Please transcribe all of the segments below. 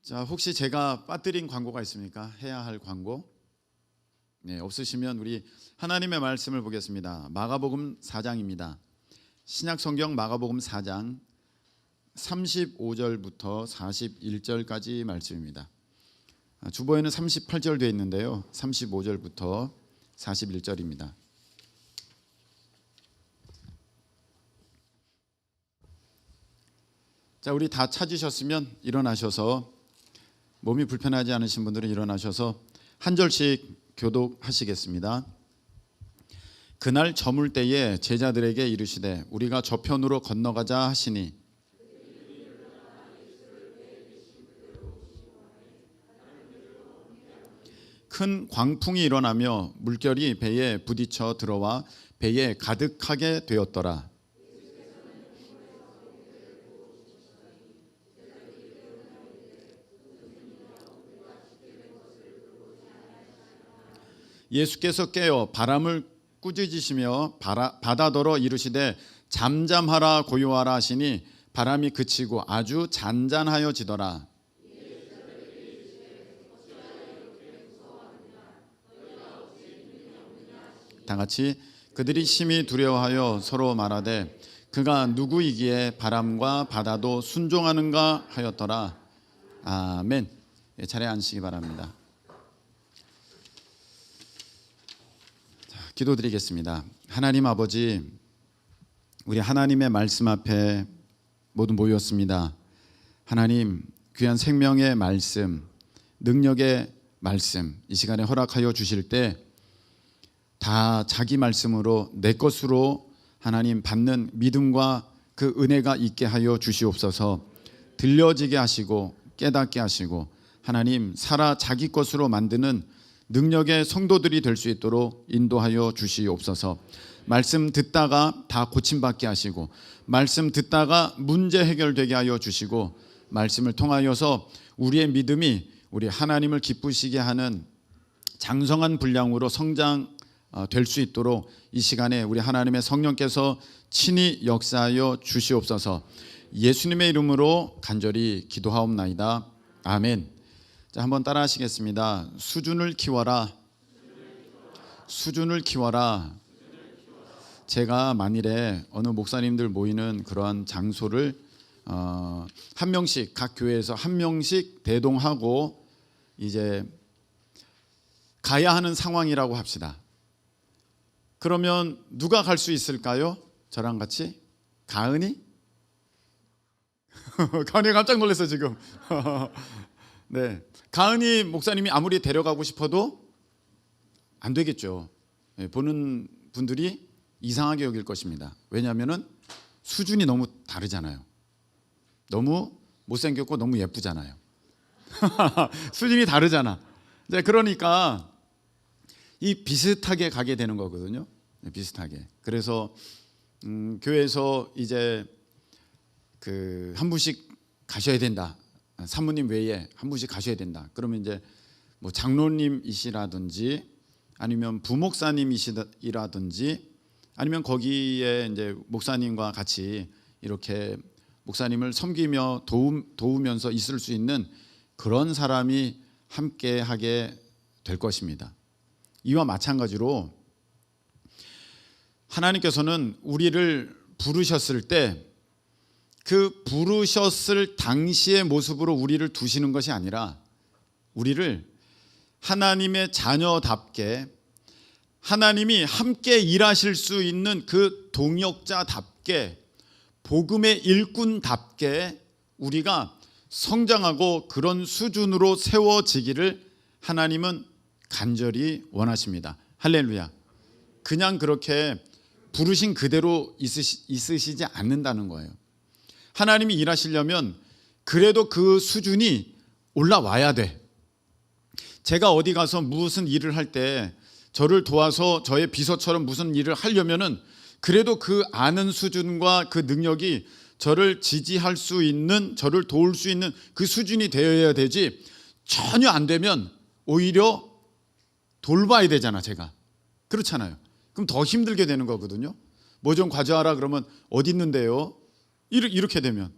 자, 혹시 제가 빠뜨린 광고가 있습니까? 해야 할 광고? 네, 없으시면 우리 하나님의 말씀을 보겠습니다. 마가복음 4장입니다. 신약 성경 마가복음 4장 35절부터 41절까지 말씀입니다. 주보에는 38절 되어 있는데요. 35절부터 41절입니다. 자, 우리 다 찾으셨으면 일어나셔서, 몸이 불편하지 않으신 분들은 일어나셔서 한 절씩 교독하시겠습니다. 그날 저물 때에 제자들에게 이르시되 우리가 저편으로 건너가자 하시니 큰 광풍이 일어나며 물결이 배에 부딪혀 들어와 배에 가득하게 되었더라. 예수께서 깨어 바람을 꾸짖으시며 바다더러 이르시되 잠잠하라 고요하라 하시니 바람이 그치고 아주 잔잔하여지더라. 다 같이 그들이 심히 두려워하여 서로 말하되 그가 누구이기에 바람과 바다도 순종하는가 하였더라. 아멘. 차례 앉으시기 바랍니다. 기도드리겠습니다. 하나님 아버지, 우리 하나님의 말씀 앞에 모두 모였습니다. 하나님, 귀한 생명의 말씀, 능력의 말씀 이 시간에 허락하여 주실 때 다 자기 말씀으로 내 것으로 하나님 받는 믿음과 그 은혜가 있게 하여 주시옵소서. 들려지게 하시고 깨닫게 하시고 하나님 살아 자기 것으로 만드는 능력의 성도들이 될 수 있도록 인도하여 주시옵소서. 말씀 듣다가 다 고침받게 하시고 말씀 듣다가 문제 해결되게 하여 주시고 말씀을 통하여서 우리의 믿음이 우리 하나님을 기쁘시게 하는 장성한 분량으로 성장될 수 있도록 이 시간에 우리 하나님의 성령께서 친히 역사하여 주시옵소서. 예수님의 이름으로 간절히 기도하옵나이다. 아멘. 자, 한번 따라 하시겠습니다. 수준을 키워라. 수준을 키워라. 제가 만일에 어느 목사님들 모이는 그러한 장소를 한 명씩 각 교회에서 한 명씩 대동하고 이제 가야 하는 상황이라고 합시다. 그러면 누가 갈 수 있을까요? 저랑 같이? 가은이? 가은이 깜짝 놀랐어 지금. 네, 가은이 목사님이 아무리 데려가고 싶어도 안 되겠죠. 보는 분들이 이상하게 여길 것입니다. 왜냐하면 수준이 너무 다르잖아요. 너무 못생겼고 너무 예쁘잖아요. 수준이 다르잖아. 그러니까 이 비슷하게 가게 되는 거거든요. 비슷하게. 그래서 교회에서 이제 그 한 분씩 가셔야 된다. 사모님 외에 한 분씩 가셔야 된다. 그러면 이제 뭐 장로님이시라든지 아니면 부목사님이시라든지 아니면 거기에 이제 목사님과 같이 이렇게 목사님을 섬기며 도우면서 있을 수 있는 그런 사람이 함께 하게 될 것입니다. 이와 마찬가지로 하나님께서는 우리를 부르셨을 때 그 부르셨을 당시의 모습으로 우리를 두시는 것이 아니라 우리를 하나님의 자녀답게 하나님이 함께 일하실 수 있는 그 동역자답게 복음의 일꾼답게 우리가 성장하고 그런 수준으로 세워지기를 하나님은 간절히 원하십니다. 할렐루야. 그냥 그렇게 부르신 그대로 있으시지 않는다는 거예요. 하나님이 일하시려면 그래도 그 수준이 올라와야 돼. 제가 어디 가서 무슨 일을 할 때 저를 도와서 저의 비서처럼 무슨 일을 하려면은 그래도 그 아는 수준과 그 능력이 저를 지지할 수 있는, 저를 도울 수 있는 그 수준이 되어야 되지, 전혀 안 되면 오히려 돌봐야 되잖아, 제가. 그렇잖아요. 그럼 더 힘들게 되는 거거든요. 뭐 좀 가져와라 그러면 어디 있는데요? 이렇게 되면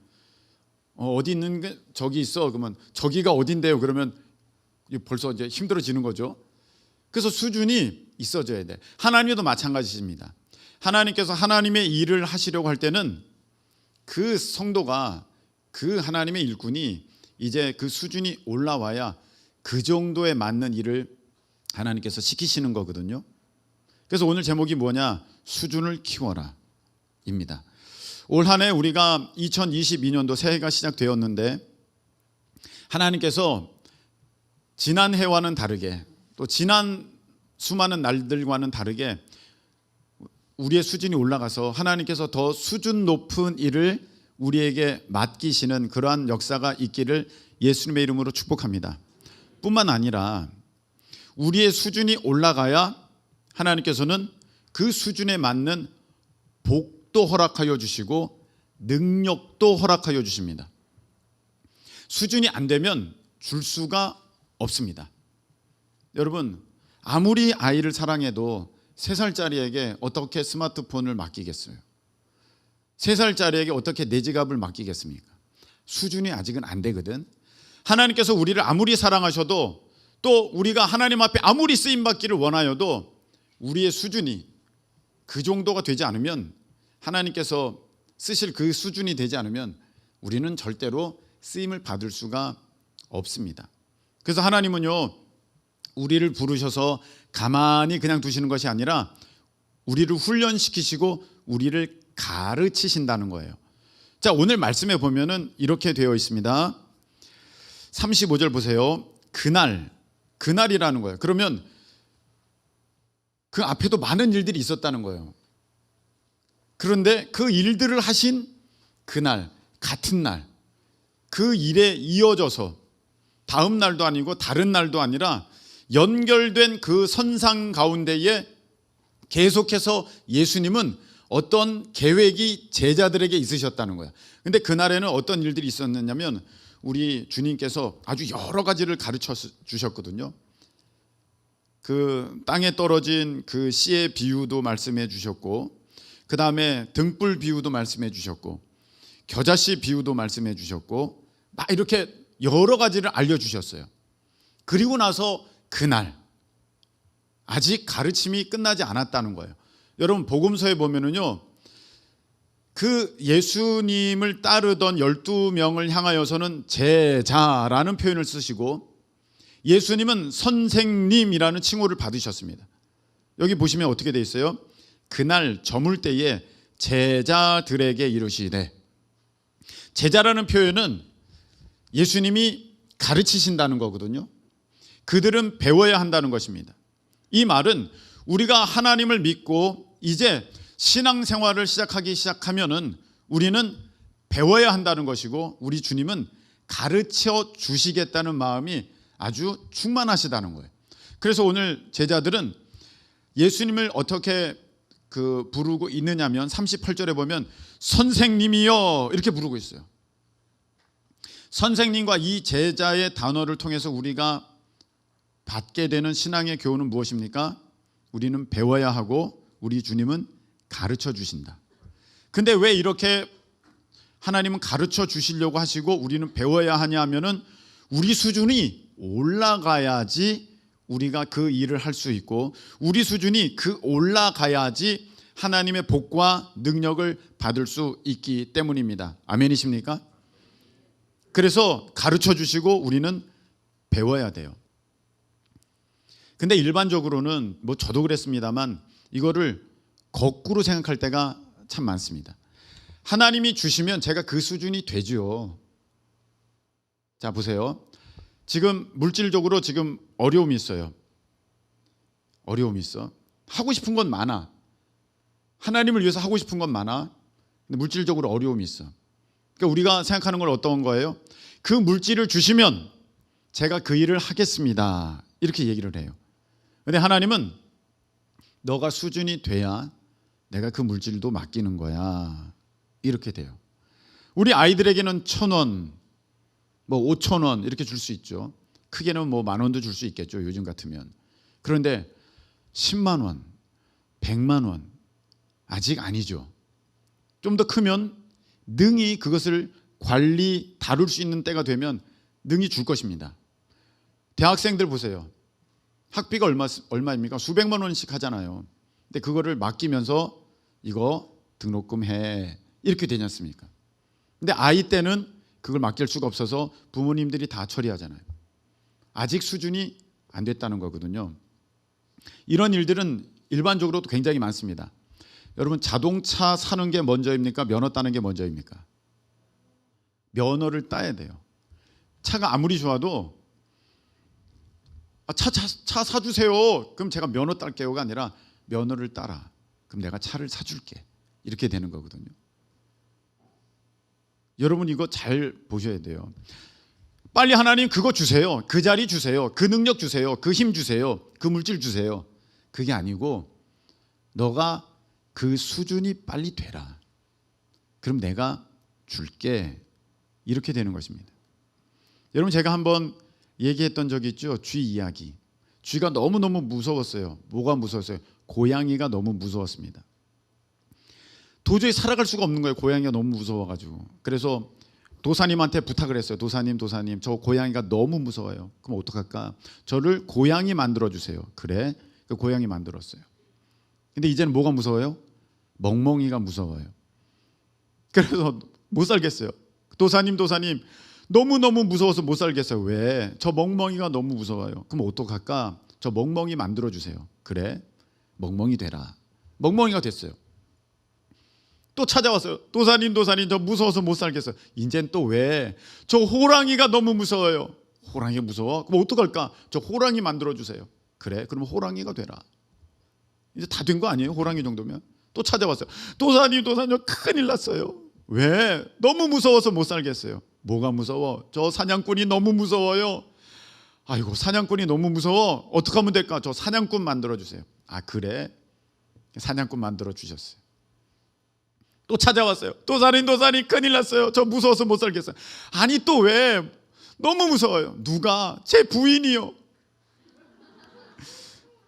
어디 있는 게 저기 있어. 그러면 저기가 어딘데요? 그러면 벌써 이제 힘들어지는 거죠. 그래서 수준이 있어져야 돼. 하나님도 마찬가지입니다. 하나님께서 하나님의 일을 하시려고 할 때는 그 성도가, 그 하나님의 일꾼이 이제 그 수준이 올라와야 그 정도에 맞는 일을 하나님께서 시키시는 거거든요. 그래서 오늘 제목이 뭐냐? 수준을 키워라 입니다. 올 한 해 우리가 2022년도 새해가 시작되었는데 하나님께서 지난 해와는 다르게, 또 지난 수많은 날들과는 다르게 우리의 수준이 올라가서 하나님께서 더 수준 높은 일을 우리에게 맡기시는 그러한 역사가 있기를 예수님의 이름으로 축복합니다. 뿐만 아니라 우리의 수준이 올라가야 하나님께서는 그 수준에 맞는 복도 허락하여 주시고 능력도 허락하여 주십니다. 수준이 안 되면 줄 수가 없습니다. 여러분, 아무리 아이를 사랑해도 3살짜리에게 어떻게 스마트폰을 맡기겠어요? 3살짜리에게 어떻게 내 지갑을 맡기겠습니까? 수준이 아직은 안 되거든. 하나님께서 우리를 아무리 사랑하셔도, 또 우리가 하나님 앞에 아무리 쓰임받기를 원하여도 우리의 수준이 그 정도가 되지 않으면, 하나님께서 쓰실 그 수준이 되지 않으면 우리는 절대로 쓰임을 받을 수가 없습니다. 그래서 하나님은요, 우리를 부르셔서 가만히 그냥 두시는 것이 아니라 우리를 훈련시키시고 우리를 가르치신다는 거예요. 자, 오늘 말씀에 보면은 이렇게 되어 있습니다. 35절 보세요. 그날이라는 거예요. 그러면 그 앞에도 많은 일들이 있었다는 거예요. 그런데 그 일들을 하신 그날, 같은 날, 그 일에 이어져서 다음 날도 아니고 다른 날도 아니라 연결된 그 선상 가운데에 계속해서 예수님은 어떤 계획이 제자들에게 있으셨다는 거예요. 근데 그날에는 어떤 일들이 있었느냐면 우리 주님께서 아주 여러 가지를 가르쳐 주셨거든요. 그 땅에 떨어진 그 씨의 비유도 말씀해 주셨고, 그 다음에 등불 비유도 말씀해 주셨고, 겨자씨 비유도 말씀해 주셨고, 막 이렇게 여러 가지를 알려주셨어요. 그리고 나서 그날 아직 가르침이 끝나지 않았다는 거예요. 여러분, 복음서에 보면은요, 그 예수님을 따르던 12명을 향하여서는 제자라는 표현을 쓰시고 예수님은 선생님이라는 칭호를 받으셨습니다. 여기 보시면 어떻게 돼 있어요? 그날 저물 때에 제자들에게 이르시되, 제자라는 표현은 예수님이 가르치신다는 거거든요. 그들은 배워야 한다는 것입니다. 이 말은 우리가 하나님을 믿고 이제 신앙생활을 시작하면은 우리는 배워야 한다는 것이고, 우리 주님은 가르쳐 주시겠다는 마음이 아주 충만하시다는 거예요. 그래서 오늘 제자들은 예수님을 어떻게 부르고 있느냐면 38절에 보면 선생님이여 이렇게 부르고 있어요. 선생님과 이 제자의 단어를 통해서 우리가 받게 되는 신앙의 교훈은 무엇입니까? 우리는 배워야 하고 우리 주님은 가르쳐 주신다. 근데 왜 이렇게 하나님은 가르쳐 주시려고 하시고 우리는 배워야 하냐 하면은 우리 수준이 올라가야지 우리가 그 일을 할 수 있고, 우리 수준이 올라가야지 하나님의 복과 능력을 받을 수 있기 때문입니다. 아멘이십니까? 그래서 가르쳐 주시고 우리는 배워야 돼요. 근데 일반적으로는 저도 그랬습니다만 이거를 거꾸로 생각할 때가 참 많습니다. 하나님이 주시면 제가 그 수준이 되죠. 자, 보세요. 지금 물질적으로 지금 어려움이 있어요. 어려움이 있어. 하고 싶은 건 많아. 하나님을 위해서 하고 싶은 건 많아. 근데 물질적으로 어려움이 있어. 그러니까 우리가 생각하는 건 어떤 거예요? 그 물질을 주시면 제가 그 일을 하겠습니다. 이렇게 얘기를 해요. 근데 하나님은 너가 수준이 돼야 내가 그 물질도 맡기는 거야. 이렇게 돼요. 우리 아이들에게는 1,000원, 5,000원 이렇게 줄 수 있죠. 크게는 10,000원도 줄 수 있겠죠. 요즘 같으면. 그런데 10만 원, 100만 원 아직 아니죠. 좀 더 크면 능히 그것을 관리 다룰 수 있는 때가 되면 능히 줄 것입니다. 대학생들 보세요. 학비가 얼마입니까? 수백만 원씩 하잖아요. 근데 그거를 맡기면서 이거 등록금 해 이렇게 되지 않습니까? 근데 아이 때는 그걸 맡길 수가 없어서 부모님들이 다 처리하잖아요. 아직 수준이 안 됐다는 거거든요. 이런 일들은 일반적으로도 굉장히 많습니다. 여러분, 자동차 사는 게 먼저입니까? 면허 따는 게 먼저입니까? 면허를 따야 돼요. 차가 아무리 좋아도 차 사주세요. 그럼 제가 면허 딸게요가 아니라 면허를 따라. 그럼 내가 차를 사줄게. 이렇게 되는 거거든요. 여러분, 이거 잘 보셔야 돼요. 빨리 하나님 그거 주세요. 그 자리 주세요. 그 능력 주세요. 그 힘 주세요. 그 물질 주세요. 그게 아니고 너가 그 수준이 빨리 되라. 그럼 내가 줄게. 이렇게 되는 것입니다. 여러분, 제가 한번 얘기했던 적이 있죠. 쥐 이야기. 쥐가 너무너무 무서웠어요. 뭐가 무서웠어요? 고양이가 너무 무서웠습니다. 도저히 살아갈 수가 없는 거예요. 고양이가 너무 무서워가지고. 그래서 도사님한테 부탁을 했어요. 도사님, 저 고양이가 너무 무서워요. 그럼 어떡할까? 저를 고양이 만들어주세요. 그래, 그 고양이 만들었어요. 근데 이제는 뭐가 무서워요? 멍멍이가 무서워요. 그래서 못 살겠어요. 도사님, 너무너무 무서워서 못 살겠어요. 왜? 저 멍멍이가 너무 무서워요. 그럼 어떡할까? 저 멍멍이 만들어주세요. 그래, 멍멍이 되라. 멍멍이가 됐어요. 또 찾아왔어요. 도사님, 저 무서워서 못 살겠어요. 이젠 또 왜? 저 호랑이가 너무 무서워요. 호랑이가 무서워? 그럼 어떡할까? 저 호랑이 만들어주세요. 그래, 그럼 호랑이가 되라. 이제 다 된 거 아니에요? 호랑이 정도면. 또 찾아왔어요. 도사님, 저 큰일 났어요. 왜? 너무 무서워서 못 살겠어요. 뭐가 무서워? 저 사냥꾼이 너무 무서워요. 아이고, 사냥꾼이 너무 무서워. 어떻게 하면 될까? 저 사냥꾼 만들어주세요. 아, 그래? 사냥꾼 만들어주셨어요. 또 찾아왔어요. 도사님, 큰일 났어요. 저 무서워서 못 살겠어요. 아니, 또 왜? 너무 무서워요. 누가? 제 부인이요.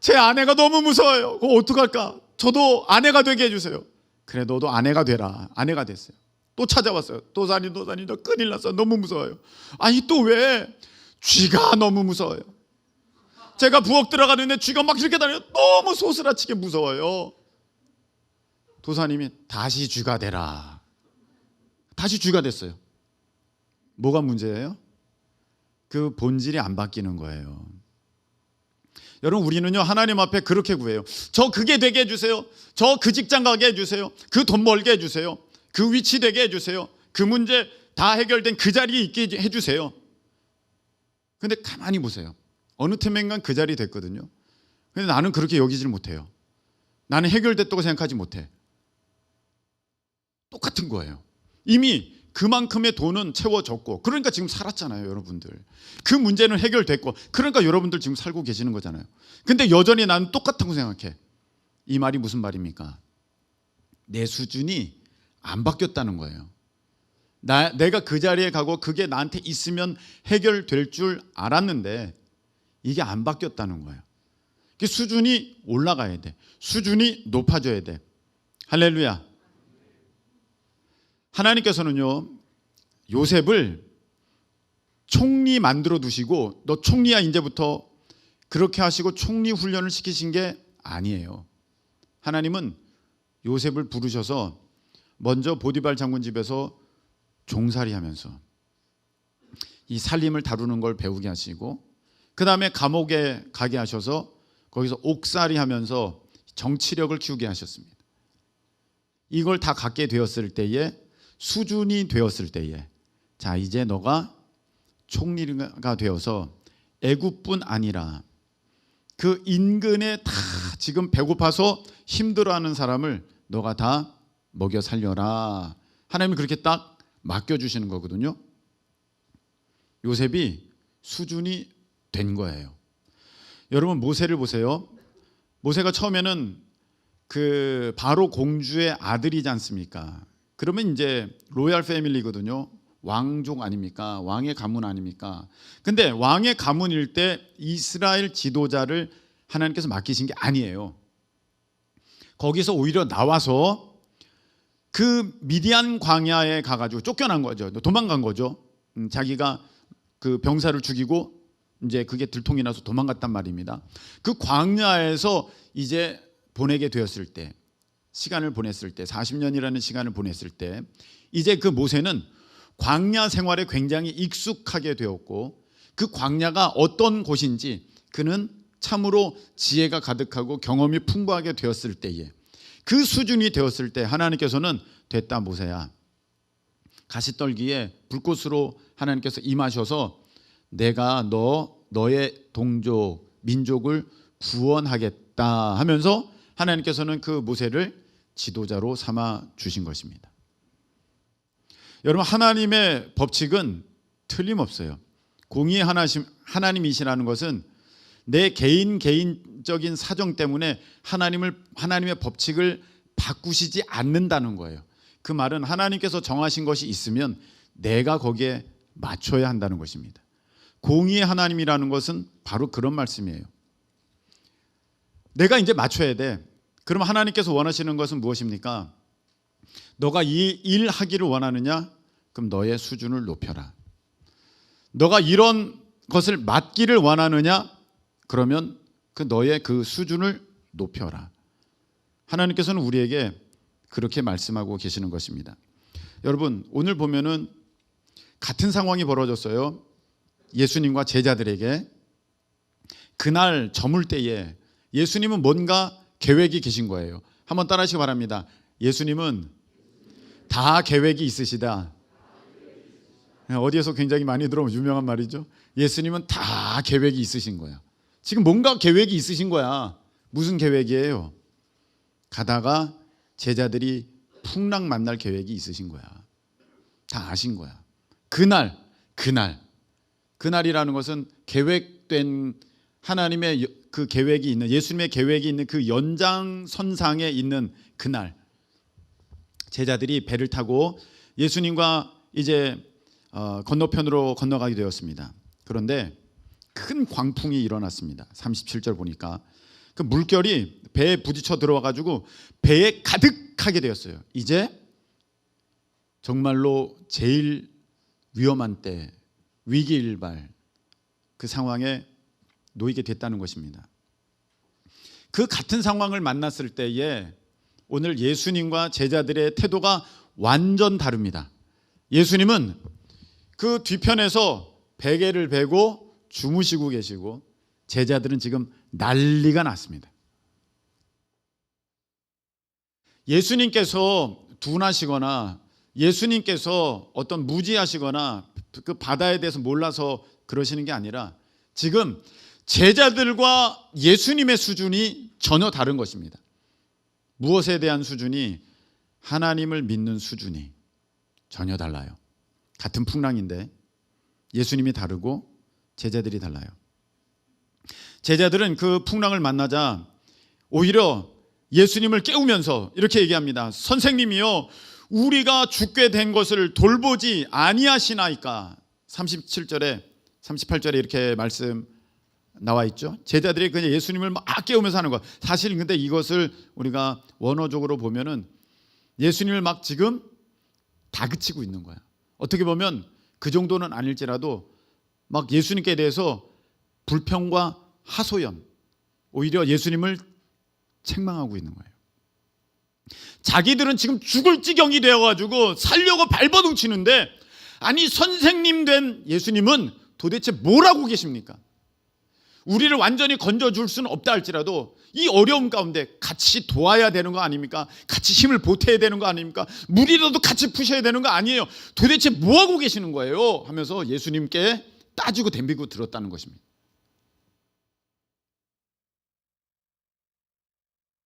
제 아내가 너무 무서워요. 그거 어떡할까? 저도 아내가 되게 해주세요. 그래, 너도 아내가 되라. 아내가 됐어요. 또 찾아왔어요. 도사님, 저 큰일 났어요. 너무 무서워요. 아니, 또 왜? 쥐가 너무 무서워요. 제가 부엌 들어가는데 쥐가 막 이렇게 다녀요. 너무 소스라치게 무서워요. 도사님이 다시 쥐가 되라. 다시 쥐가 됐어요. 뭐가 문제예요? 그 본질이 안 바뀌는 거예요. 여러분, 우리는요, 하나님 앞에 그렇게 구해요. 저 그게 되게 해주세요. 저 그 직장 가게 해주세요. 그 돈 벌게 해주세요. 그 위치 되게 해주세요. 그 문제 다 해결된 그 자리에 있게 해주세요. 근데 가만히 보세요. 어느 틈엔간 그 자리 됐거든요. 근데 나는 그렇게 여기질 못해요. 나는 해결됐다고 생각하지 못해. 똑같은 거예요. 이미 그만큼의 돈은 채워졌고, 그러니까 지금 살았잖아요, 여러분들. 그 문제는 해결됐고, 그러니까 여러분들 지금 살고 계시는 거잖아요. 근데 여전히 나는 똑같다고 생각해. 이 말이 무슨 말입니까? 내 수준이 안 바뀌었다는 거예요. 내가 그 자리에 가고 그게 나한테 있으면 해결될 줄 알았는데 이게 안 바뀌었다는 거예요. 수준이 올라가야 돼. 수준이 높아져야 돼. 할렐루야. 하나님께서는요, 요셉을 총리 만들어 두시고 너 총리야 이제부터 그렇게 하시고 총리 훈련을 시키신 게 아니에요. 하나님은 요셉을 부르셔서 먼저 보디발 장군 집에서 종살이 하면서 이 살림을 다루는 걸 배우게 하시고, 그 다음에 감옥에 가게 하셔서 거기서 옥살이 하면서 정치력을 키우게 하셨습니다. 이걸 다 갖게 되었을 때에, 수준이 되었을 때에, 자, 이제 너가 총리가 되어서 애굽뿐 아니라 그 인근에 다 지금 배고파서 힘들어하는 사람을 너가 다 먹여 살려라. 하나님이 그렇게 딱 맡겨주시는 거거든요. 요셉이 수준이 된 거예요. 여러분, 모세를 보세요. 모세가 처음에는 그 바로 공주의 아들이지 않습니까? 그러면 이제 로얄 패밀리거든요. 왕족 아닙니까? 왕의 가문 아닙니까? 근데 왕의 가문일 때 이스라엘 지도자를 하나님께서 맡기신 게 아니에요. 거기서 오히려 나와서 그 미디안 광야에 가가지고 쫓겨난 거죠. 도망간 거죠. 자기가 그 병사를 죽이고 이제 그게 들통이 나서 도망갔단 말입니다. 그 광야에서 이제 보내게 되었을 때, 시간을 보냈을 때, 40년이라는 시간을 보냈을 때, 이제 그 모세는 광야 생활에 굉장히 익숙하게 되었고, 그 광야가 어떤 곳인지 그는 참으로 지혜가 가득하고 경험이 풍부하게 되었을 때에, 그 수준이 되었을 때 하나님께서는 됐다 모세야, 가시떨기에 불꽃으로 하나님께서 임하셔서 내가 너의 동족 민족을 구원하겠다 하면서 하나님께서는 그 모세를 지도자로 삼아 주신 것입니다. 여러분, 하나님의 법칙은 틀림없어요. 공의의 하나님이시라는 것은 내 개인적인 사정 때문에 하나님의 법칙을 바꾸시지 않는다는 거예요. 그 말은 하나님께서 정하신 것이 있으면 내가 거기에 맞춰야 한다는 것입니다. 공의의 하나님이라는 것은 바로 그런 말씀이에요. 내가 이제 맞춰야 돼. 그럼 하나님께서 원하시는 것은 무엇입니까? 너가 이 일 하기를 원하느냐? 그럼 너의 수준을 높여라. 너가 이런 것을 맡기를 원하느냐? 그러면 너의 그 수준을 높여라. 하나님께서는 우리에게 그렇게 말씀하고 계시는 것입니다. 여러분, 오늘 보면은 같은 상황이 벌어졌어요. 예수님과 제자들에게. 그날 저물 때에 예수님은 뭔가 계획이 계신 거예요. 한번 따라하시기 바랍니다. 예수님은 다 계획이 있으시다. 어디에서 굉장히 많이 들어온 유명한 말이죠. 예수님은 다 계획이 있으신 거야. 지금 뭔가 계획이 있으신 거야. 무슨 계획이에요? 가다가 제자들이 풍랑 만날 계획이 있으신 거야. 다 아신 거야. 그날이라는 것은 계획된 하나님의 그 계획이 있는, 예수님의 계획이 있는 그 연장선상에 있는 그날, 제자들이 배를 타고 예수님과 이제 건너편으로 건너가게 되었습니다. 그런데 큰 광풍이 일어났습니다. 37절 보니까 그 물결이 배에 부딪혀 들어와 가지고 배에 가득하게 되었어요. 이제 정말로 제일 위험한 때, 위기일발 그 상황에 놓이게 됐다는 것입니다. 그 같은 상황을 만났을 때에 오늘 예수님과 제자들의 태도가 완전 다릅니다. 예수님은 그 뒤편에서 베개를 베고 주무시고 계시고, 제자들은 지금 난리가 났습니다. 예수님께서 둔하시거나 예수님께서 어떤 무지하시거나 그 바다에 대해서 몰라서 그러시는 게 아니라 지금 제자들과 예수님의 수준이 전혀 다른 것입니다. 무엇에 대한 수준이? 하나님을 믿는 수준이 전혀 달라요. 같은 풍랑인데 예수님이 다르고 제자들이 달라요. 제자들은 그 풍랑을 만나자 오히려 예수님을 깨우면서 이렇게 얘기합니다. 선생님이요, 우리가 죽게 된 것을 돌보지 아니하시나이까. 37절에 38절에 이렇게 말씀 나와 있죠. 제자들이 그냥 예수님을 막 깨우면서 하는 것. 사실 근데 이것을 우리가 원어적으로 보면은 예수님을 막 지금 다그치고 있는 거야. 어떻게 보면 그 정도는 아닐지라도 막 예수님께 대해서 불평과 하소연, 오히려 예수님을 책망하고 있는 거예요. 자기들은 지금 죽을 지경이 되어가지고 살려고 발버둥치는데, 아니 선생님 된 예수님은 도대체 뭘 하고 계십니까? 우리를 완전히 건져줄 수는 없다 할지라도 이 어려움 가운데 같이 도와야 되는 거 아닙니까? 같이 힘을 보태야 되는 거 아닙니까? 물이라도 같이 푸셔야 되는 거 아니에요? 도대체 뭐 하고 계시는 거예요? 하면서 예수님께 따지고 덤비고 들었다는 것입니다.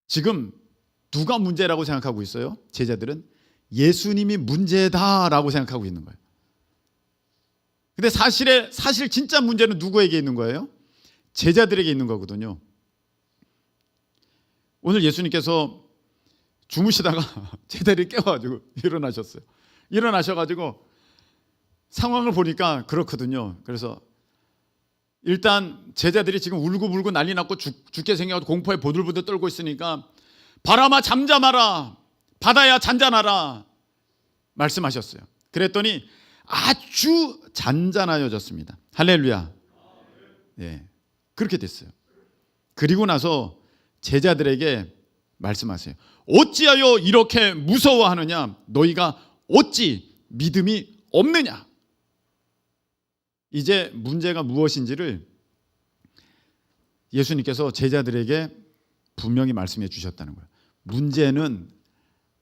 지금 누가 문제라고 생각하고 있어요? 제자들은 예수님이 문제다라고 생각하고 있는 거예요. 근데 사실 진짜 문제는 누구에게 있는 거예요? 제자들에게 있는 거거든요. 오늘 예수님께서 주무시다가 제자들이 깨워가지고 일어나셔가지고 상황을 보니까 그렇거든요. 그래서 일단 제자들이 지금 울고불고 난리 났고 죽게 생겨서 공포에 보들보들 떨고 있으니까 바람아 잠잠하라, 바다야 잔잔하라, 말씀하셨어요. 그랬더니 아주 잔잔하여졌습니다. 할렐루야. 네, 그렇게 됐어요. 그리고 나서 제자들에게 말씀하세요. 어찌하여 이렇게 무서워하느냐? 너희가 어찌 믿음이 없느냐? 이제 문제가 무엇인지를 예수님께서 제자들에게 분명히 말씀해 주셨다는 거예요. 문제는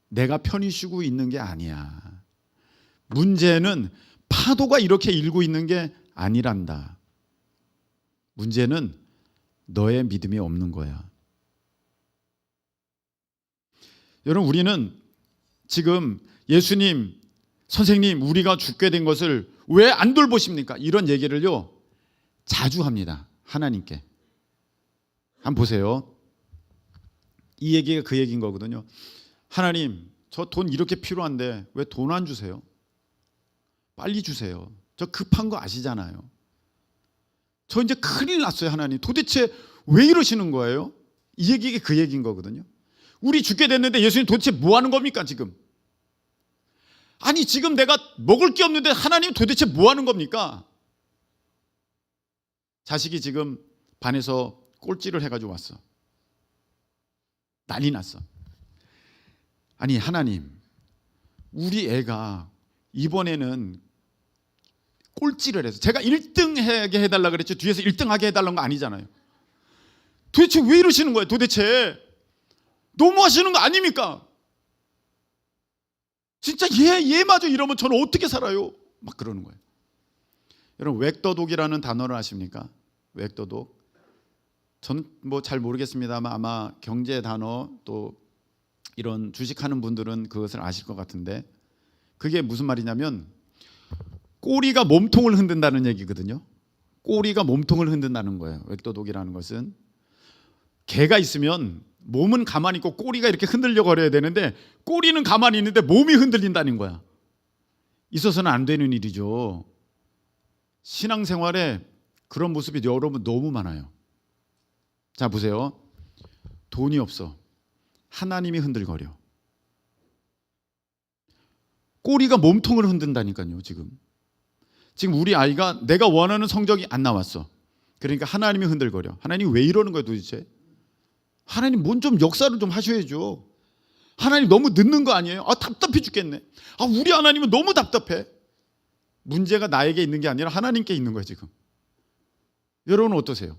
내가 편히 쉬고 있는 게 아니야. 문제는 파도가 이렇게 일고 있는 게 아니란다. 문제는 너의 믿음이 없는 거야. 여러분, 우리는 지금 예수님, 선생님, 우리가 죽게 된 것을 왜 안 돌보십니까? 이런 얘기를요 자주 합니다. 하나님께. 한번 보세요. 이 얘기가 그 얘기인 거거든요. 하나님, 저 돈 이렇게 필요한데 왜 돈 안 주세요? 빨리 주세요. 저 급한 거 아시잖아요. 저 이제 큰일 났어요. 하나님, 도대체 왜 이러시는 거예요? 이 얘기가 그 얘기인 거거든요. 우리 죽게 됐는데 예수님 도대체 뭐 하는 겁니까 지금? 아니, 지금 내가 먹을 게 없는데 하나님 도대체 뭐 하는 겁니까? 자식이 지금 반에서 꼴찌를 해가지고 왔어. 난리 났어. 아니, 하나님, 우리 애가 이번에는 꼴찌를 해서, 제가 1등 하게 해달라 그랬죠. 뒤에서 1등 하게 해달라는 거 아니잖아요. 도대체 왜 이러시는 거예요? 도대체 너무 하시는 거 아닙니까? 진짜 얘마저 이러면 저는 어떻게 살아요? 막 그러는 거예요. 여러분, 웩더독이라는 단어를 아십니까? 웩더독. 저는 뭐 잘 모르겠습니다만 아마 경제 단어 또 이런 주식하는 분들은 그것을 아실 것 같은데, 그게 무슨 말이냐면 꼬리가 몸통을 흔든다는 얘기거든요. 꼬리가 몸통을 흔든다는 거예요. 웩더독이라는 것은 개가 있으면 몸은 가만히 있고 꼬리가 이렇게 흔들려 거려야 되는데 꼬리는 가만히 있는데 몸이 흔들린다는 거야. 있어서는 안 되는 일이죠. 신앙생활에 그런 모습이 여러분 너무 많아요. 자, 보세요. 돈이 없어. 하나님이 흔들거려. 꼬리가 몸통을 흔든다니까요. 지금 우리 아이가 내가 원하는 성적이 안 나왔어. 그러니까 하나님이 흔들거려. 하나님 왜 이러는 거야 도대체? 하나님 뭔 좀 역사를 좀 하셔야죠. 하나님 너무 늦는 거 아니에요? 답답해 죽겠네. 우리 하나님은 너무 답답해. 문제가 나에게 있는 게 아니라 하나님께 있는 거예요 지금. 여러분은 어떠세요?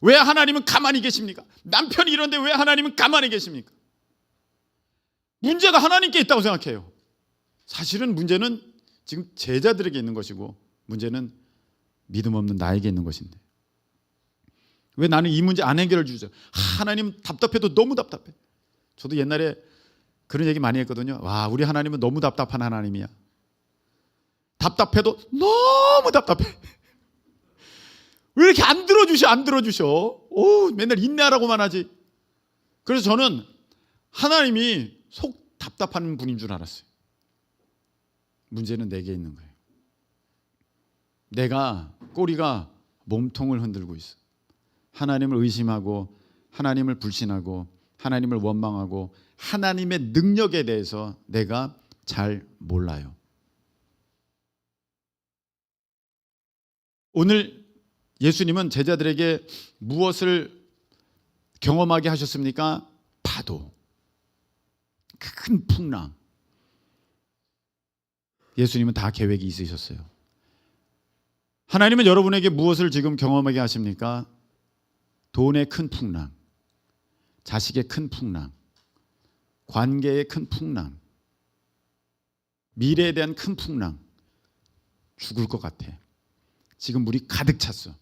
왜 하나님은 가만히 계십니까? 남편이 이런데 왜 하나님은 가만히 계십니까? 문제가 하나님께 있다고 생각해요. 사실은 문제는 지금 제자들에게 있는 것이고 문제는 믿음 없는 나에게 있는 것인데, 왜 나는 이 문제 안 해결해 주죠? 하나님 답답해도 너무 답답해. 저도 옛날에 그런 얘기 많이 했거든요. 와, 우리 하나님은 너무 답답한 하나님이야. 답답해도 너무 답답해. 왜 이렇게 안 들어주셔? 맨날 인내하라고만 하지. 그래서 저는 하나님이 속 답답한 분인 줄 알았어요. 문제는 내게 있는 거예요. 내가 꼬리가 몸통을 흔들고 있어. 하나님을 의심하고 하나님을 불신하고 하나님을 원망하고 하나님의 능력에 대해서 내가 잘 몰라요. 오늘 예수님은 제자들에게 무엇을 경험하게 하셨습니까? 파도, 큰 풍랑. 예수님은 다 계획이 있으셨어요. 하나님은 여러분에게 무엇을 지금 경험하게 하십니까? 돈의 큰 풍랑, 자식의 큰 풍랑, 관계의 큰 풍랑, 미래에 대한 큰 풍랑. 죽을 것 같아. 지금 물이 가득 찼어.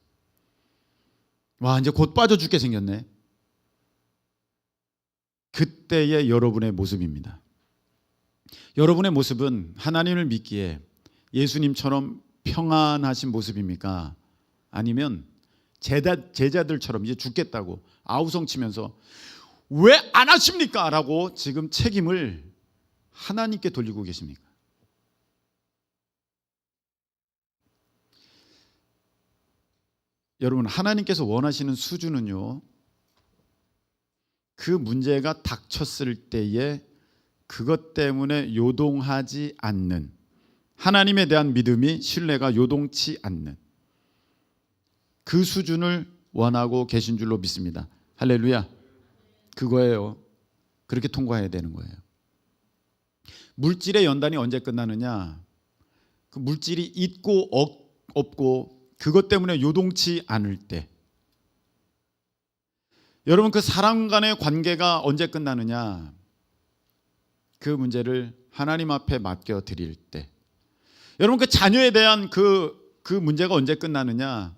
와, 이제 곧 빠져 죽게 생겼네. 그때의 여러분의 모습입니다. 여러분의 모습은 하나님을 믿기에 예수님처럼 평안하신 모습입니까? 아니면 제자들처럼 이제 죽겠다고 아우성 치면서 왜 안 하십니까? 라고 지금 책임을 하나님께 돌리고 계십니까? 여러분, 하나님께서 원하시는 수준은요, 그 문제가 닥쳤을 때의 그것 때문에 요동하지 않는, 하나님에 대한 믿음이, 신뢰가 요동치 않는 그 수준을 원하고 계신 줄로 믿습니다. 할렐루야. 그거예요. 그렇게 통과해야 되는 거예요. 물질의 연단이 언제 끝나느냐? 그 물질이 있고 없고 그것 때문에 요동치 않을 때. 여러분, 그 사람 간의 관계가 언제 끝나느냐? 그 문제를 하나님 앞에 맡겨 드릴 때. 여러분, 그 자녀에 대한 그 문제가 언제 끝나느냐?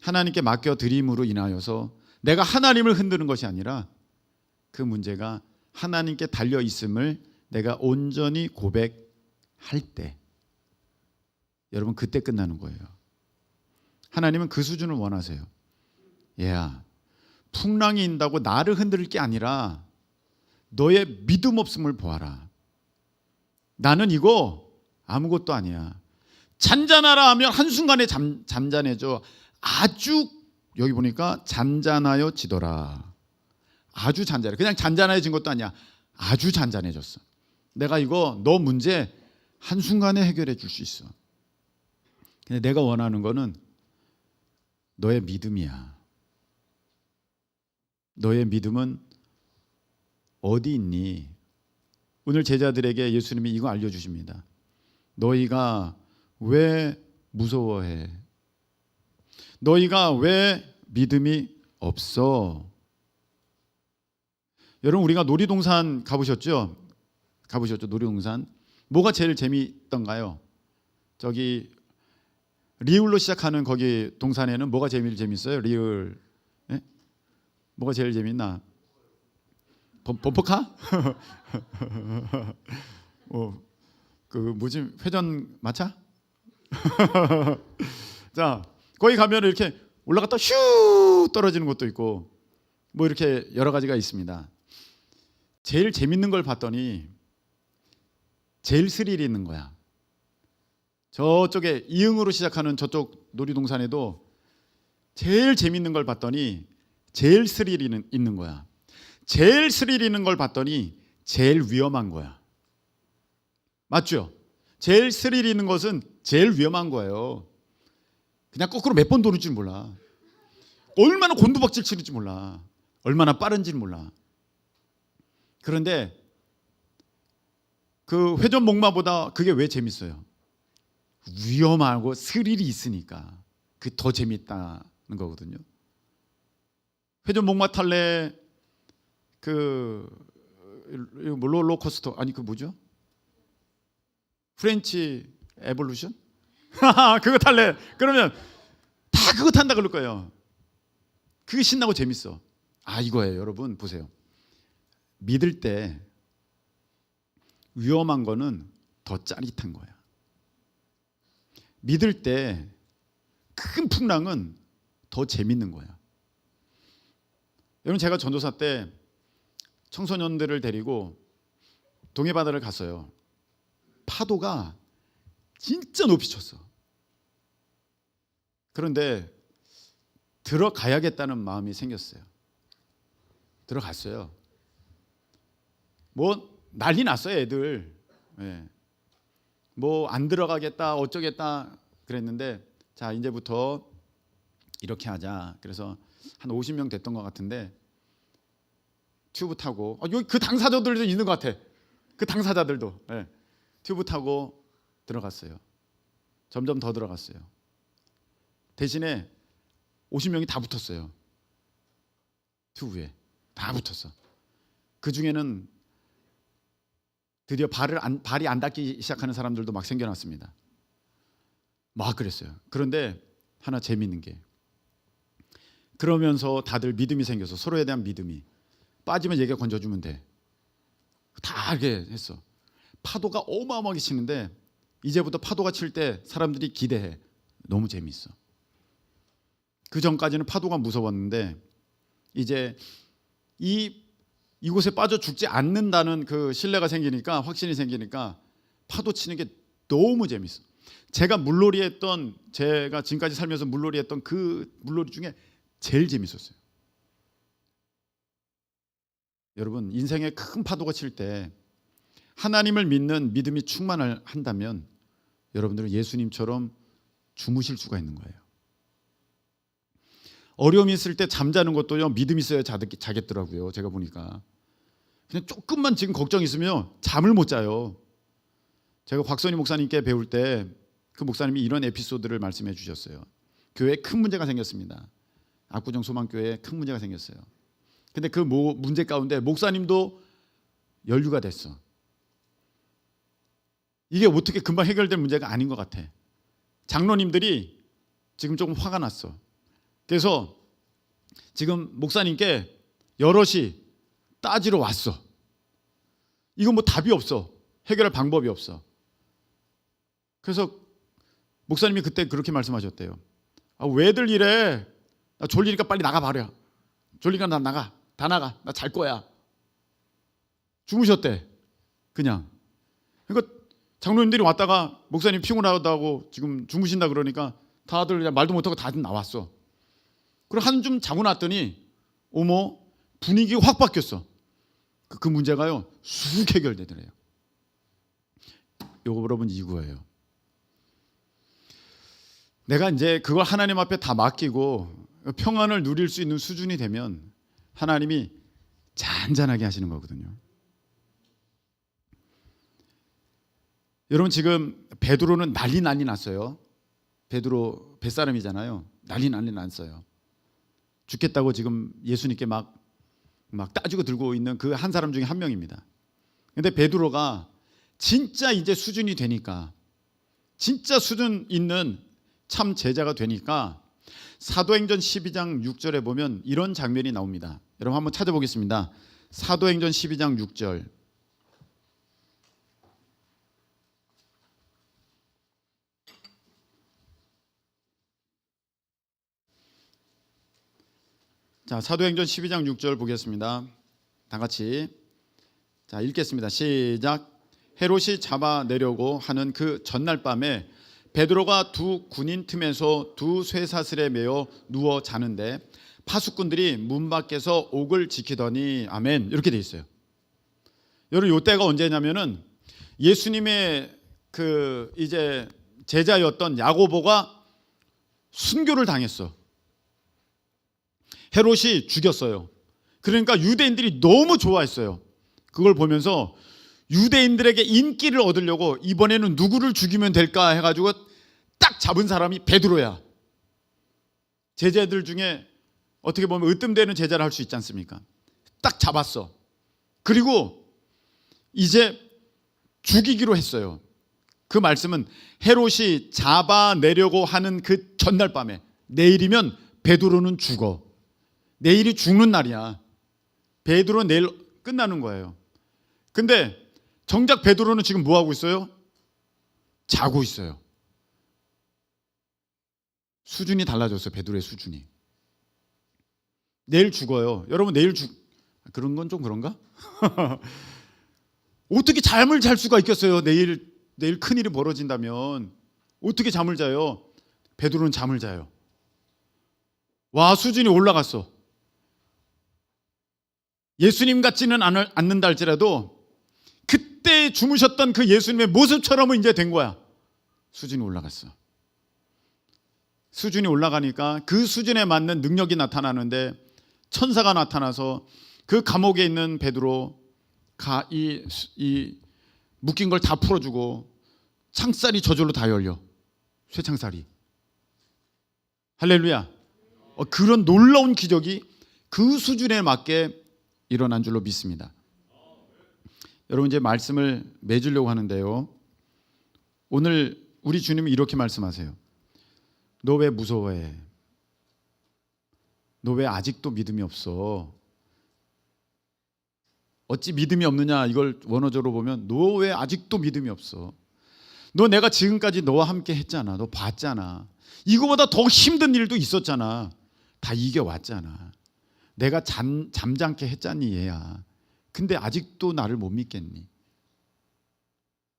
하나님께 맡겨 드림으로 인하여서 내가 하나님을 흔드는 것이 아니라 그 문제가 하나님께 달려 있음을 내가 온전히 고백할 때, 여러분, 그때 끝나는 거예요. 하나님은 그 수준을 원하세요. 얘야, 풍랑이 인다고 나를 흔들 게 아니라 너의 믿음 없음을 보아라. 나는 이거 아무것도 아니야. 잔잔하라 하면 한순간에 잠잠해져. 아주, 여기 보니까 잔잔하여지더라. 아주 잔잔해. 그냥 잔잔해진 것도 아니야. 아주 잔잔해졌어. 내가 이거 너 문제 한순간에 해결해 줄 수 있어. 근데 내가 원하는 거는 너의 믿음이야. 너의 믿음은 어디 있니? 오늘 제자들에게 예수님이 이거 알려주십니다. 너희가 왜 무서워해? 너희가 왜 믿음이 없어? 여러분, 우리가 놀이동산 가보셨죠? 놀이동산. 뭐가 제일 재미있던가요? 저기 리을로 시작하는 거기 동산에는 뭐가 제일 재밌어요? 리을. 예? 뭐가 제일 재밌나? 범퍼카? 그 뭐지? 회전 마차? 자, 거기 가면 이렇게 올라갔다 슈 떨어지는 것도 있고 뭐 이렇게 여러 가지가 있습니다. 제일 재밌는 걸 봤더니 제일 스릴 있는 거야. 저쪽에 이응으로 시작하는 저쪽 놀이동산에도 제일 재밌는 걸 봤더니 제일 스릴 있는 거야. 제일 스릴 있는 걸 봤더니 제일 위험한 거야. 맞죠? 제일 스릴 있는 것은 제일 위험한 거예요. 그냥 거꾸로 몇 번 도는지 몰라. 얼마나 곤두박질 치는지 몰라. 얼마나 빠른지 몰라. 그런데 그 회전 목마보다 그게 왜 재밌어요? 위험하고 스릴이 있으니까 그게 더 재밌다는 거거든요. 회전 목마 탈래 그 롤러코스터 아니 그 뭐죠? 프렌치 에볼루션? 그거 탈래? 그러면 다 그거 탄다 그럴 거예요. 그게 신나고 재밌어. 아, 이거예요. 여러분 보세요. 믿을 때 위험한 거는 더 짜릿한 거야. 믿을 때 큰 풍랑은 더 재밌는 거야. 여러분, 제가 전도사 때 청소년들을 데리고 동해바다를 갔어요. 파도가 진짜 높이 쳤어. 그런데 들어가야겠다는 마음이 생겼어요. 들어갔어요. 뭐 난리 났어요, 애들. 네. 뭐 안 들어가겠다, 어쩌겠다 그랬는데, 자, 이제부터 이렇게 하자. 그래서 한 50명 됐던 것 같은데 튜브 타고, 여기 그 당사자들도 있는 것 같아. 그 당사자들도. 네. 튜브 타고 들어갔어요. 점점 더 들어갔어요. 대신에 50명이 다 붙었어요. 튜브에 다 붙었어. 그 중에는 드디어 발이 안 닿기 시작하는 사람들도 막 생겨났습니다. 막 그랬어요. 그런데 하나 재미있는 게, 그러면서 다들 믿음이 생겨서, 서로에 대한 믿음이, 빠지면 얘가 건져주면 돼. 다 이렇게 했어. 파도가 어마어마하게 치는데 이제부터 파도가 칠 때 사람들이 기대해. 너무 재밌어. 그 전까지는 파도가 무서웠는데 이제 이곳에 빠져 죽지 않는다는 그 신뢰가 생기니까, 확신이 생기니까 파도 치는 게 너무 재밌어. 제가 지금까지 살면서 물놀이 했던 그 물놀이 중에 제일 재밌었어요. 여러분, 인생에 큰 파도가 칠 때 하나님을 믿는 믿음이 충만한다면 여러분들은 예수님처럼 주무실 수가 있는 거예요. 어려움이 있을 때 잠자는 것도요, 믿음 있어야 자겠더라고요. 제가 보니까 그냥 조금만 지금 걱정 있으면 잠을 못 자요. 제가 곽선희 목사님께 배울 때 그 목사님이 이런 에피소드를 말씀해 주셨어요. 교회에 큰 문제가 생겼습니다. 압구정 소망교회에 큰 문제가 생겼어요. 근데 그 문제 가운데 목사님도 연루가 됐어. 이게 어떻게 금방 해결될 문제가 아닌 것 같아. 장로님들이 지금 조금 화가 났어. 그래서 지금 목사님께 여럿이 따지러 왔어. 이건 뭐 답이 없어. 해결할 방법이 없어. 그래서 목사님이 그때 그렇게 말씀하셨대요. 왜들 이래? 나 졸리니까 빨리 나가버려. 졸리니까 나 나가. 다 나가. 나 잘 거야. 주무셨대. 그냥. 그러니까 장로님들이 왔다가 목사님 피곤하다고 지금 주무신다 그러니까 다들 그냥 말도 못하고 다들 나왔어. 그리고 한숨 자고 났더니 어머, 분위기가 확 바뀌었어. 그 문제가요 쑥 해결되더래요. 요거 여러분 이거예요. 내가 이제 그걸 하나님 앞에 다 맡기고 평안을 누릴 수 있는 수준이 되면 하나님이 잔잔하게 하시는 거거든요. 여러분, 지금 베드로는 난리 났어요. 베드로 뱃사람이잖아요. 난리 났어요. 죽겠다고 지금 예수님께 막 따지고 들고 있는 그 한 사람 중에 한 명입니다. 근데 베드로가 진짜 이제 수준이 되니까, 진짜 수준 있는 참 제자가 되니까 사도행전 12장 6절에 보면 이런 장면이 나옵니다. 여러분 한번 찾아보겠습니다. 사도행전 12장 6절. 자, 사도행전 12장 6절 보겠습니다. 다 같이 자 읽겠습니다. 시작. 헤롯이 잡아내려고 하는 그 전날 밤에 베드로가 두 군인 틈에서 두 쇠사슬에 매어 누워 자는데 파수꾼들이 문 밖에서 옥을 지키더니 아멘 이렇게 돼 있어요. 여러분, 이때가 언제냐면은 예수님의 그 이제 제자였던 야고보가 순교를 당했어. 헤롯이 죽였어요. 그러니까 유대인들이 너무 좋아했어요. 그걸 보면서 유대인들에게 인기를 얻으려고 이번에는 누구를 죽이면 될까 해가지고 딱 잡은 사람이 베드로야. 제자들 중에 어떻게 보면 으뜸되는 제자를 할 수 있지 않습니까? 딱 잡았어. 그리고 이제 죽이기로 했어요. 그 말씀은 헤롯이 잡아내려고 하는 그 전날 밤에, 내일이면 베드로는 죽어. 내일이 죽는 날이야. 베드로는 내일 끝나는 거예요. 근데 정작 베드로는 지금 뭐 하고 있어요? 자고 있어요. 수준이 달라졌어요. 베드로의 수준이. 내일 죽어요. 여러분, 그런 건 좀 그런가? 어떻게 잠을 잘 수가 있겠어요? 내일 큰일이 벌어진다면 어떻게 잠을 자요? 베드로는 잠을 자요. 와, 수준이 올라갔어. 예수님 같지는 않는다 할지라도 그때 주무셨던 그 예수님의 모습처럼은 이제 된 거야. 수준이 올라갔어. 수준이 올라가니까 그 수준에 맞는 능력이 나타나는데 천사가 나타나서 그 감옥에 있는 베드로 이 묶인 걸 다 풀어주고 창살이 저절로 다 열려. 쇠창살이. 할렐루야. 그런 놀라운 기적이 그 수준에 맞게 일어난 줄로 믿습니다. 여러분, 이제 말씀을 맺으려고 하는데요. 오늘 우리 주님이 이렇게 말씀하세요. 너 왜 무서워해? 너 왜 아직도 믿음이 없어? 어찌 믿음이 없느냐? 이걸 원어적으로 보면 너 왜 아직도 믿음이 없어? 너 내가 지금까지 너와 함께 했잖아. 너 봤잖아. 이거보다 더 힘든 일도 있었잖아. 다 이겨왔잖아. 내가 잠잠케 했잖니 얘야. 근데 아직도 나를 못 믿겠니?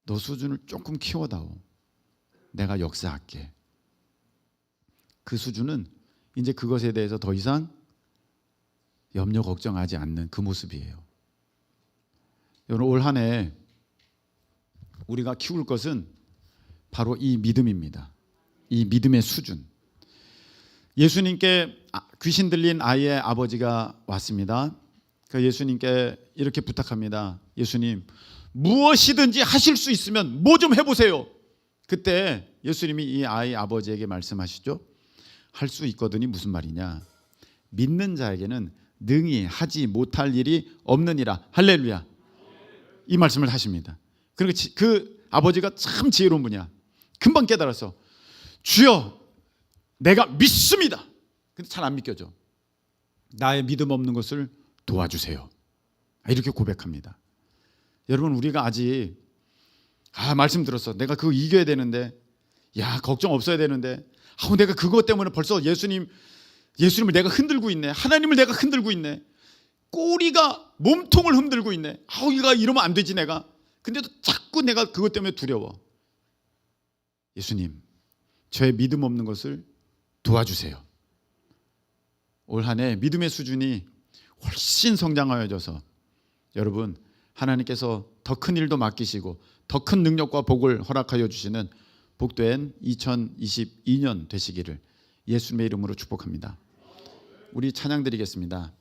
너 수준을 조금 키워다오. 내가 역사할게. 그 수준은 이제 그것에 대해서 더 이상 염려 걱정하지 않는 그 모습이에요. 여러분, 올 한 해 우리가 키울 것은 바로 이 믿음입니다. 이 믿음의 수준. 예수님께 귀신 들린 아이의 아버지가 왔습니다. 그 예수님께 이렇게 부탁합니다. 예수님, 무엇이든지 하실 수 있으면 뭐 좀 해보세요. 그때 예수님이 이 아이 아버지에게 말씀하시죠. 할 수 있거든이 무슨 말이냐. 믿는 자에게는 능히 하지 못할 일이 없느니라. 할렐루야. 이 말씀을 하십니다. 그리고 그 아버지가 참 지혜로운 분이야. 금방 깨달았어. 주여, 내가 믿습니다. 근데 잘 안 믿겨져. 나의 믿음 없는 것을 도와주세요. 이렇게 고백합니다. 여러분, 우리가 아직 말씀 들었어. 내가 그거 이겨야 되는데, 걱정 없어야 되는데, 내가 그것 때문에 벌써 예수님을 내가 흔들고 있네. 하나님을 내가 흔들고 있네. 꼬리가 몸통을 흔들고 있네. 이러면 안 되지 내가. 근데도 자꾸 내가 그것 때문에 두려워. 예수님, 저의 믿음 없는 것을 도와주세요. 올 한 해 믿음의 수준이 훨씬 성장하여져서 여러분, 하나님께서 더 큰 일도 맡기시고 더 큰 능력과 복을 허락하여 주시는 복된 2022년 되시기를 예수님의 이름으로 축복합니다. 우리 찬양 드리겠습니다.